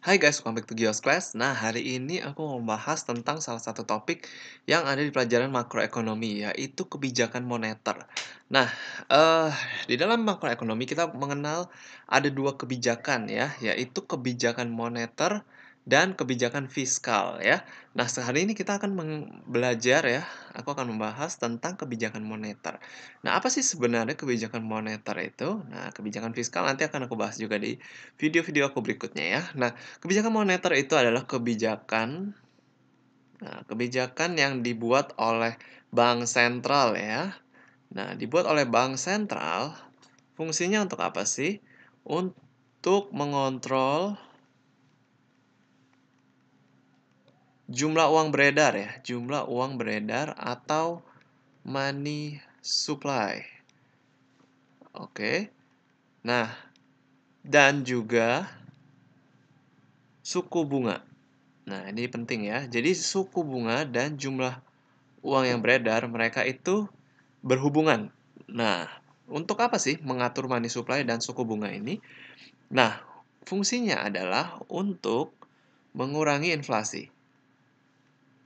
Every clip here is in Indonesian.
Hai guys, welcome back to Gios Class. Nah, hari ini aku mau membahas tentang salah satu topik yang ada di pelajaran makroekonomi, yaitu kebijakan moneter. Nah, eh di dalam makroekonomi kita mengenal ada dua kebijakan ya, yaitu kebijakan moneter dan kebijakan fiskal ya. Nah, sehari ini kita akan belajar ya, aku akan membahas tentang kebijakan moneter. Nah, apa sih sebenarnya kebijakan moneter itu? Nah, kebijakan fiskal nanti akan aku bahas juga di video-video aku berikutnya ya. Nah, kebijakan moneter itu adalah kebijakan yang dibuat oleh bank sentral ya. Nah, dibuat oleh bank sentral, fungsinya untuk apa sih? Untuk mengontrol jumlah uang beredar ya, jumlah uang beredar atau money supply. Oke. Nah, dan juga suku bunga. Nah, ini penting ya. Jadi suku bunga dan jumlah uang yang beredar mereka itu berhubungan. Nah, untuk apa sih mengatur money supply dan suku bunga ini? Nah, fungsinya adalah untuk mengurangi inflasi.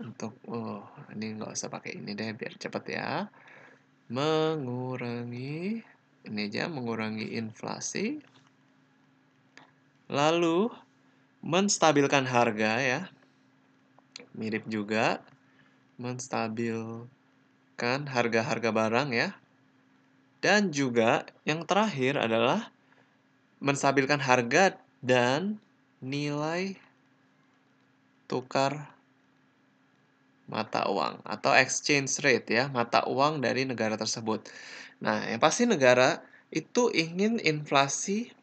Ini nggak usah pakai ini deh biar cepet ya. Mengurangi inflasi. Lalu menstabilkan harga ya. Mirip juga menstabilkan harga-harga barang ya. Dan juga yang terakhir adalah menstabilkan harga dan nilai tukar mata uang atau exchange rate ya, mata uang dari negara tersebut. Nah, yang pasti negara itu ingin inflasinya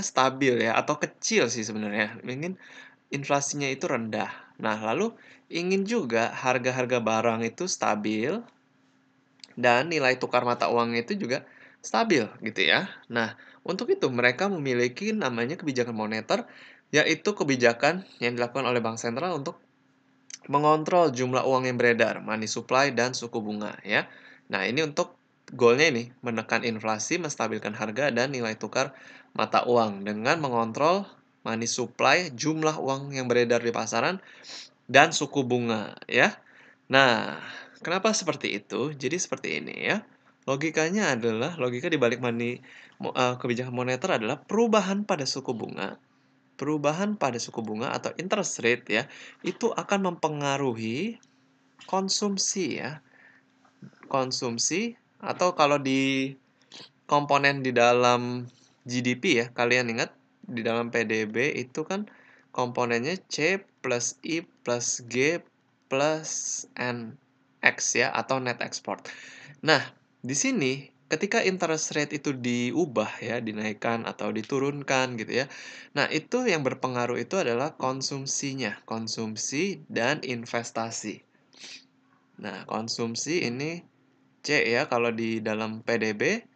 stabil ya atau kecil sih sebenarnya. Ingin inflasinya itu rendah. Nah, lalu ingin juga harga-harga barang itu stabil dan nilai tukar mata uangnya itu juga stabil gitu ya. Nah, untuk itu mereka memiliki namanya kebijakan moneter, yaitu kebijakan yang dilakukan oleh bank sentral untuk mengontrol jumlah uang yang beredar, money supply dan suku bunga ya. Nah, ini untuk goalnya ini menekan inflasi, menstabilkan harga dan nilai tukar mata uang dengan mengontrol money supply, jumlah uang yang beredar di pasaran dan suku bunga ya. Nah, kenapa seperti itu? Jadi seperti ini ya. Logika di balik kebijakan moneter adalah perubahan pada suku bunga atau interest rate ya, itu akan mempengaruhi konsumsi ya. Konsumsi atau kalau di komponen di dalam GDP ya, kalian ingat di dalam PDB itu kan komponennya C plus I plus G plus NX ya atau net export. Nah, di sini ketika interest rate itu diubah ya, dinaikkan atau diturunkan gitu ya. Nah, itu yang berpengaruh itu adalah konsumsinya, konsumsi dan investasi. Nah, konsumsi ini C ya kalau di dalam PDB.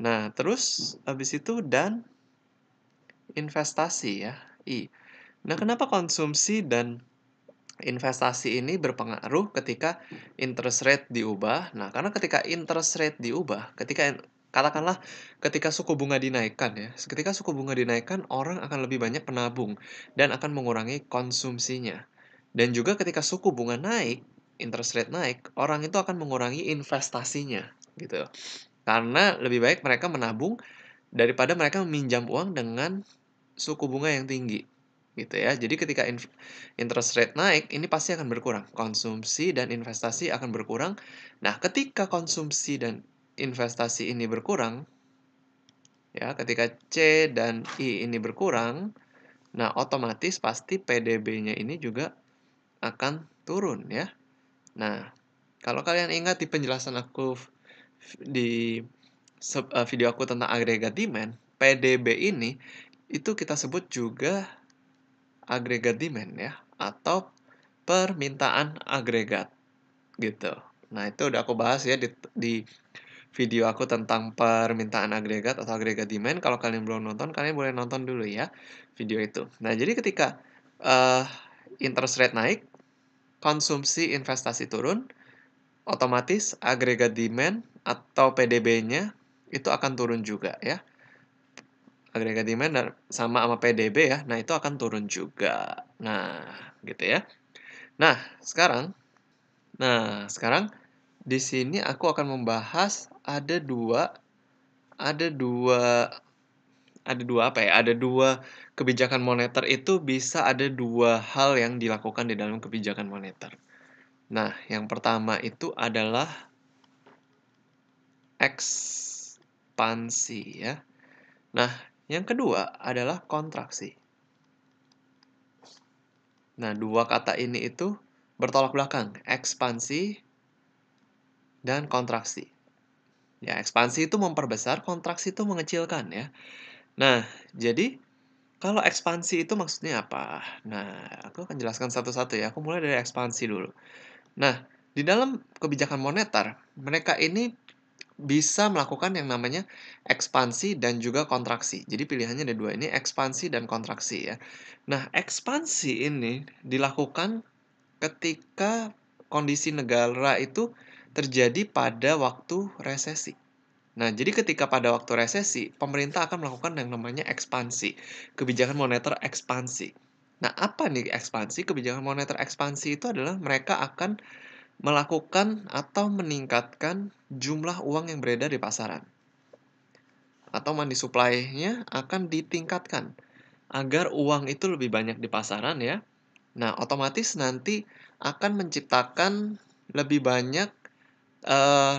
Nah, terus habis itu dan investasi ya, I. Nah, kenapa konsumsi dan investasi ini berpengaruh ketika interest rate diubah? Nah, karena ketika interest rate diubah, katakanlah ketika suku bunga dinaikkan ya, ketika suku bunga dinaikkan, orang akan lebih banyak menabung dan akan mengurangi konsumsinya. Dan juga ketika suku bunga naik, interest rate naik, orang itu akan mengurangi investasinya gitu. Karena lebih baik mereka menabung daripada mereka meminjam uang dengan suku bunga yang tinggi gitu ya. Jadi ketika interest rate naik, ini pasti akan berkurang. Konsumsi dan investasi akan berkurang. Nah, ketika konsumsi dan investasi ini berkurang, ya, ketika C dan I ini berkurang, nah otomatis pasti PDB-nya ini juga akan turun ya. Nah, kalau kalian ingat di penjelasan aku di video aku tentang agregat demand, PDB ini itu kita sebut juga agregat demand ya atau permintaan agregat gitu. Nah, itu udah aku bahas ya di video aku tentang permintaan agregat atau agregat demand. Kalau kalian belum nonton, kalian boleh nonton dulu ya video itu. Nah, jadi ketika uh, interest rate naik, konsumsi investasi turun, otomatis agregat demand atau PDB-nya itu akan turun juga ya. agregat demand sama PDB ya, nah itu akan turun juga. Nah, gitu ya. Nah, sekarang di sini aku akan membahas ada dua ada dua apa ya, ada 2 kebijakan moneter itu bisa ada 2 hal yang dilakukan di dalam kebijakan moneter. Nah, yang pertama itu adalah ekspansi ya. Nah, yang kedua adalah kontraksi. Nah, 2 kata ini itu bertolak belakang, ekspansi dan kontraksi. Ya, ekspansi itu memperbesar, kontraksi itu mengecilkan ya. Nah, jadi kalau ekspansi itu maksudnya apa? Nah, aku akan jelaskan satu-satu ya. Aku mulai dari ekspansi dulu. Nah, di dalam kebijakan moneter, mereka ini bisa melakukan yang namanya ekspansi dan juga kontraksi. Jadi pilihannya ada dua ini, ekspansi dan kontraksi ya. Nah, ekspansi ini dilakukan ketika kondisi negara itu terjadi pada waktu resesi. Nah, jadi ketika pada waktu resesi, pemerintah akan melakukan yang namanya ekspansi, kebijakan moneter ekspansi. Nah, apa nih ekspansi? Kebijakan moneter ekspansi itu adalah mereka akan melakukan atau meningkatkan jumlah uang yang beredar di pasaran. Atau money supply-nya akan ditingkatkan agar uang itu lebih banyak di pasaran ya. Nah, otomatis nanti akan menciptakan lebih banyak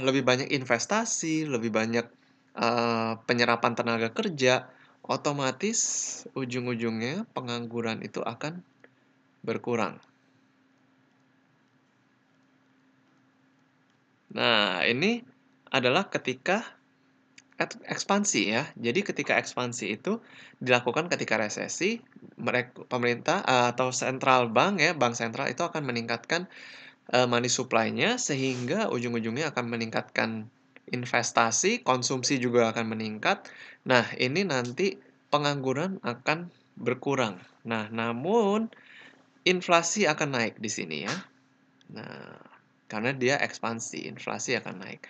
lebih banyak investasi, lebih banyak penyerapan tenaga kerja, otomatis ujung-ujungnya pengangguran itu akan berkurang. Nah, ini adalah ketika ekspansi ya. Jadi ketika ekspansi itu dilakukan ketika resesi, pemerintah, atau sentral bank ya, bank sentral itu akan meningkatkan, money supply-nya sehingga ujung-ujungnya akan meningkatkan investasi, konsumsi juga akan meningkat. Nah, ini nanti pengangguran akan berkurang. Nah, namun inflasi akan naik di sini ya. Nah, karena dia ekspansi, inflasi akan naik.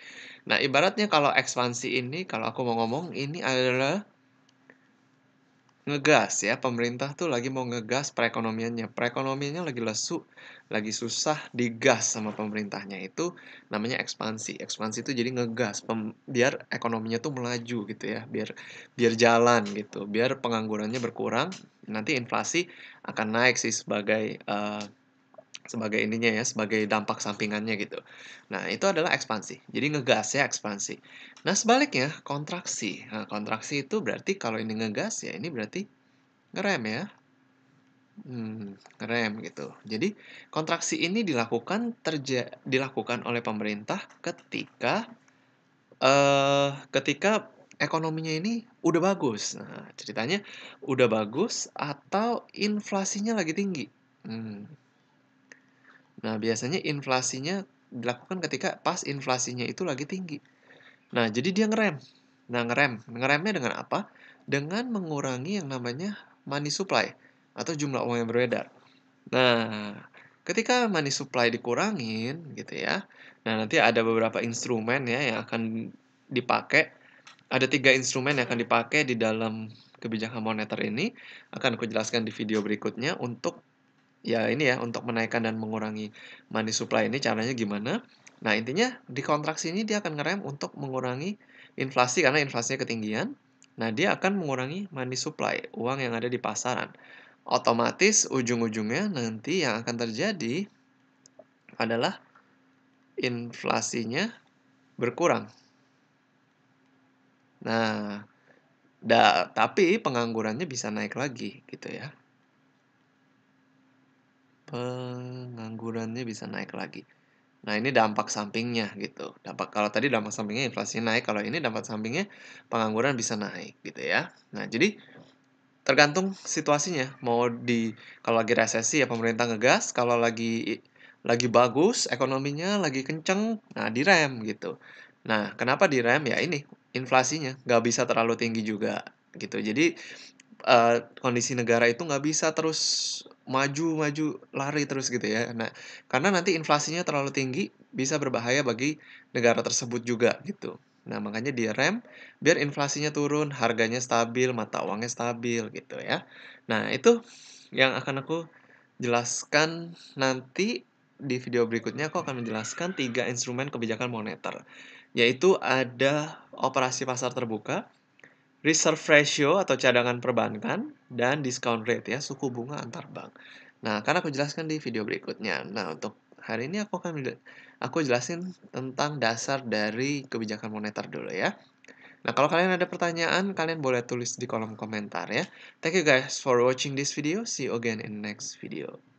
Nah, ibaratnya kalau ekspansi ini, kalau aku mau ngomong, ini adalah ngegas ya, pemerintah tuh lagi mau ngegas perekonomiannya. Perekonomiannya lagi lesu, lagi susah, digas sama pemerintahnya. Itu namanya ekspansi. Ekspansi itu jadi ngegas, biar ekonominya tuh melaju gitu ya, biar biar jalan gitu, biar penganggurannya berkurang, nanti inflasi akan naik sih sebagai ininya ya, sebagai dampak sampingannya gitu. Nah, itu adalah ekspansi. Jadi ngegas ya ekspansi. Nah, sebaliknya kontraksi. Nah, kontraksi itu berarti kalau ini ngegas ya ini berarti ngerem ya. Ngerem gitu. Jadi kontraksi ini dilakukan oleh pemerintah ketika ekonominya ini udah bagus. Nah, ceritanya udah bagus atau inflasinya lagi tinggi. Hmm. Nah, biasanya inflasinya dilakukan ketika pas inflasinya itu lagi tinggi. Nah, jadi dia ngerem. Nah, ngeremnya dengan apa? Dengan mengurangi yang namanya money supply atau jumlah uang yang beredar. Nah, ketika money supply dikurangin gitu ya. Nah, nanti ada beberapa instrumen ya yang akan dipakai. Ada 3 instrumen yang akan dipakai di dalam kebijakan moneter ini. Akan aku jelaskan di video berikutnya untuk ya ini ya, untuk menaikkan dan mengurangi money supply ini caranya gimana. Nah, intinya di kontraksi ini dia akan ngerem untuk mengurangi inflasi karena inflasinya ketinggian. Nah, dia akan mengurangi money supply, uang yang ada di pasaran. Otomatis ujung-ujungnya nanti yang akan terjadi adalah inflasinya berkurang. Nah, tapi penganggurannya bisa naik lagi gitu ya. Penganggurannya bisa naik lagi. Nah, ini dampak sampingnya gitu. Kalau tadi dampak sampingnya inflasi naik, kalau ini dampak sampingnya pengangguran bisa naik gitu ya. Nah, jadi tergantung situasinya. Kalau lagi resesi ya pemerintah ngegas, kalau lagi bagus ekonominya, lagi kenceng, nah direm gitu. Nah, kenapa direm? Ya ini inflasinya nggak bisa terlalu tinggi juga gitu. Jadi kondisi negara itu nggak bisa terus maju maju, lari terus gitu ya. Nah, karena nanti inflasinya terlalu tinggi, bisa berbahaya bagi negara tersebut juga gitu. Nah, makanya direm biar inflasinya turun, harganya stabil, mata uangnya stabil gitu ya. Nah, itu yang akan aku jelaskan nanti di video berikutnya aku akan menjelaskan 3 instrumen kebijakan moneter, yaitu ada operasi pasar terbuka, reserve ratio atau cadangan perbankan, dan discount rate ya, suku bunga antar bank. Nah, akan aku jelaskan di video berikutnya. Nah, untuk hari ini aku jelasin tentang dasar dari kebijakan moneter dulu ya. Nah, kalau kalian ada pertanyaan, kalian boleh tulis di kolom komentar ya. Thank you guys for watching this video. See you again in next video.